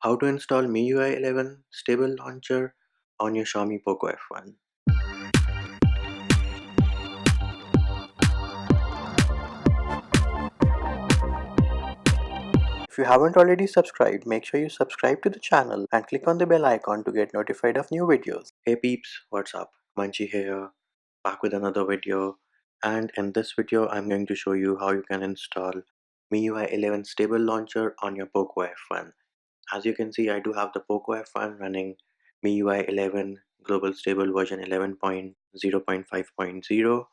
How to install MIUI 11 stable launcher on your Xiaomi Poco F1. If you haven't already subscribed, make sure you subscribe to the channel and click on the bell icon to get notified of new videos. Hey peeps, what's up? Munchie here, back with another video. And in this video, I'm going to show you how you can install MIUI 11 stable launcher on your Poco F1. As you can see, I do have the Poco F1 running MIUI 11 Global Stable version 11.0.5.0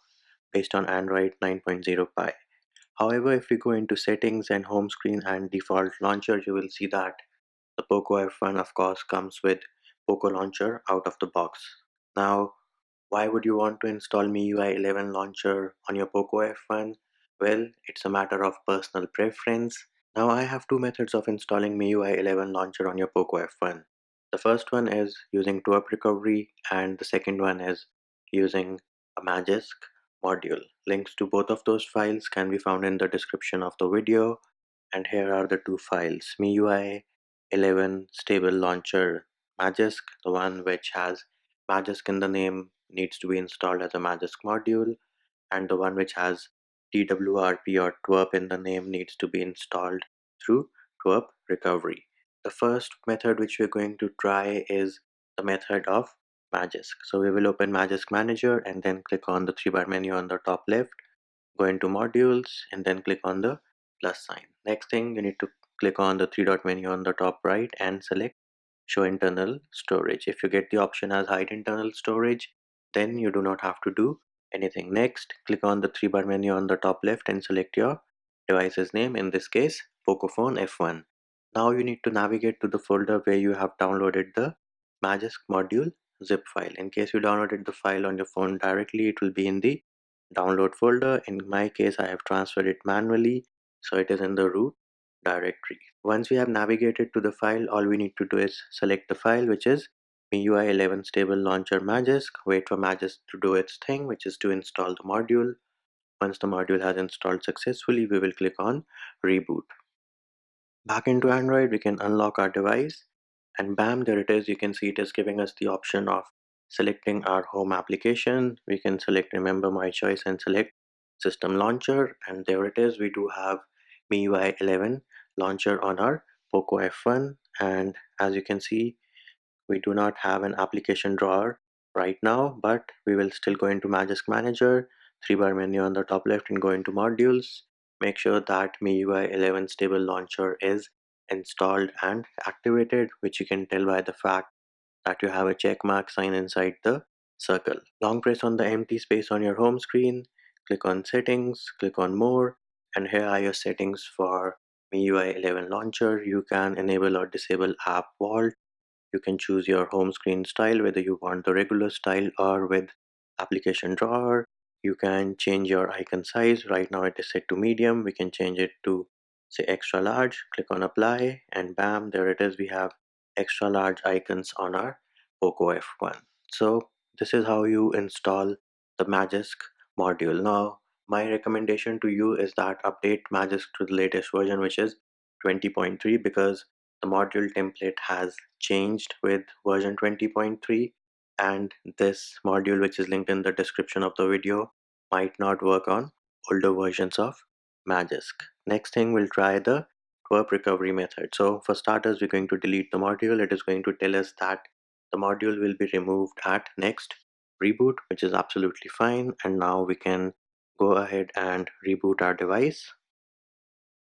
based on Android 9.0 Pie. However, if we go into settings and home screen and default launcher, you will see that the Poco F1 of course comes with Poco Launcher out of the box. Now, why would you want to install MIUI 11 launcher on your Poco F1? Well, it's a matter of personal preference. Now I have two methods of installing MIUI 11 launcher on your Poco F1. The first one is using TWRP recovery and the second one is using a Magisk module. Links to both of those files can be found in the description of the video, and here are the two files: MIUI 11 stable launcher Magisk, the one which has Magisk in the name needs to be installed as a Magisk module, and the one which has TWRP or TWRP in the name needs to be installed through TWRP recovery. The first method which we're going to try is the method of Magisk. So we will open Magisk Manager and then click on the three bar menu on the top left, go into modules and then click on the plus sign. Next thing, you need to click on the three dot menu on the top right and select show internal storage. If you get the option as hide internal storage, then you do not have to do anything. Next, click on the three bar menu on the top left and select your device's name, in this case Pocophone F1. Now you need to navigate to the folder where you have downloaded the Magisk module zip file. In case you downloaded the file on your phone directly, it will be in the download folder. In my case, I have transferred it manually, so it is in the root directory. Once we have navigated to the file, all we need to do is select the file, which is MIUI 11 stable launcher Magisk. Wait for Magisk to do its thing, which is to install the module. Once the module has installed successfully, we will click on reboot. Back into Android, we can unlock our device and bam, there it is. You can see it is giving us the option of selecting our home application. We can select remember my choice and select system launcher, and there it is. We do have MIUI 11 launcher on our Poco F1, and as you can see, we do not have an application drawer right now, but we will still go into Magisk Manager, three bar menu on the top left and go into modules. Make sure that MIUI 11 stable launcher is installed and activated, which you can tell by the fact that you have a check mark sign inside the circle. Long press on the empty space on your home screen, click on settings, click on more, and here are your settings for MIUI 11 launcher. You can enable or disable app vault. You can choose your home screen style, whether you want the regular style or with application drawer. You can change your icon size. Right now it is set to medium. We can change it to say extra large. Click on apply and bam, there it is. We have extra large icons on our Poco F1. So this is how you install the Magisk module. Now my recommendation to you is that update Magisk to the latest version, which is 20.3, because the module template has changed with version 20.3, and this module, which is linked in the description of the video, might not work on older versions of Magisk. Next thing, we'll try the TWRP recovery method. So for starters, we're going to delete the module. It is going to tell us that the module will be removed at next reboot, which is absolutely fine. And now we can go ahead and reboot our device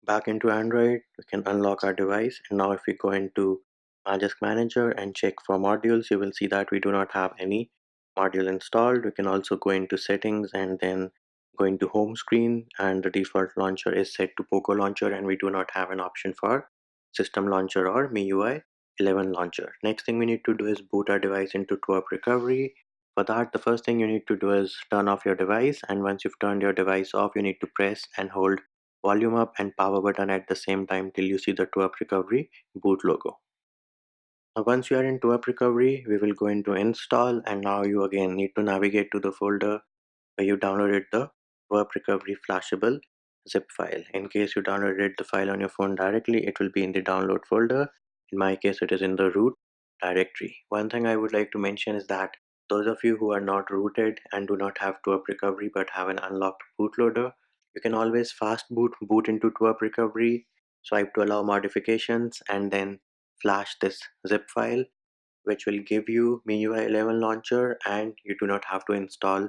back into Android. We can unlock our device, and now if we go into Magisk Manager and check for modules, you will see that we do not have any module installed. We can also go into settings and then go into home screen, and the default launcher is set to Poco launcher, and we do not have an option for system launcher or MIUI 11 launcher. Next thing we need to do is boot our device into TWRP recovery. For that, the first thing you need to do is turn off your device, and once you've turned your device off, you need to press and hold volume up and power button at the same time till you see the TWRP recovery boot logo. Now once you are in TWRP recovery, we will go into install, and now you again need to navigate to the folder where you downloaded the TWRP recovery flashable zip file. In case you downloaded the file on your phone directly, it will be in the download folder. In my case, it is in the root directory. One thing I would like to mention is that those of you who are not rooted and do not have TWRP recovery but have an unlocked bootloader, you can always fast boot into TWRP recovery, swipe to allow modifications, and then flash this zip file, which will give you MIUI 11 launcher, and you do not have to install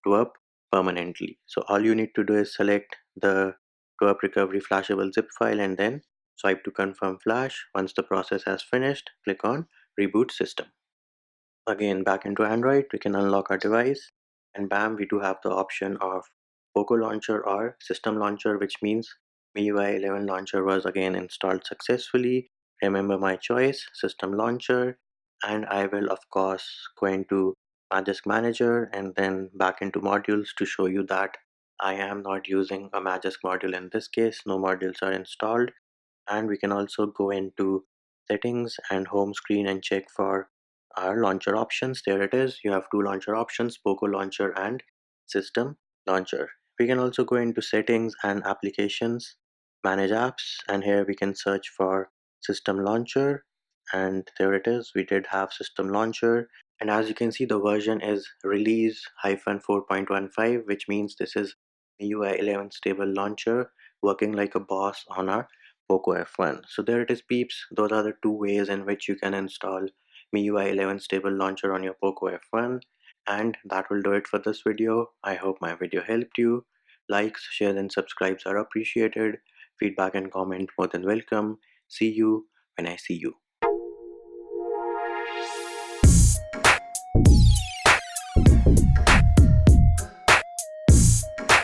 TWRP permanently. So all you need to do is select the TWRP recovery flashable zip file and then swipe to confirm flash. Once the process has finished, click on reboot system. Again, back into Android, we can unlock our device, and bam, we do have the option of Poco launcher or system launcher, which means MIUI 11 launcher was again installed successfully. Remember my choice, system launcher, and I will of course go into Magisk Manager and then back into modules to show you that I am not using a Magisk module in this case. No modules are installed, and we can also go into settings and home screen and check for our launcher options. There it is. You have two launcher options, Poco launcher and system launcher. We can also go into settings and applications, manage apps, and here we can search for system launcher, and there it is. We did have system launcher, and as you can see, the version is release 4.15, which means this is MIUI 11 stable launcher working like a boss on our Poco F1. So there it is, peeps. Those are the two ways in which you can install MIUI 11 stable launcher on your Poco F1. And that will do it for this video. I hope my video helped you. Likes, shares, and subscribes are appreciated. Feedback and comment more than welcome. See you when I see you.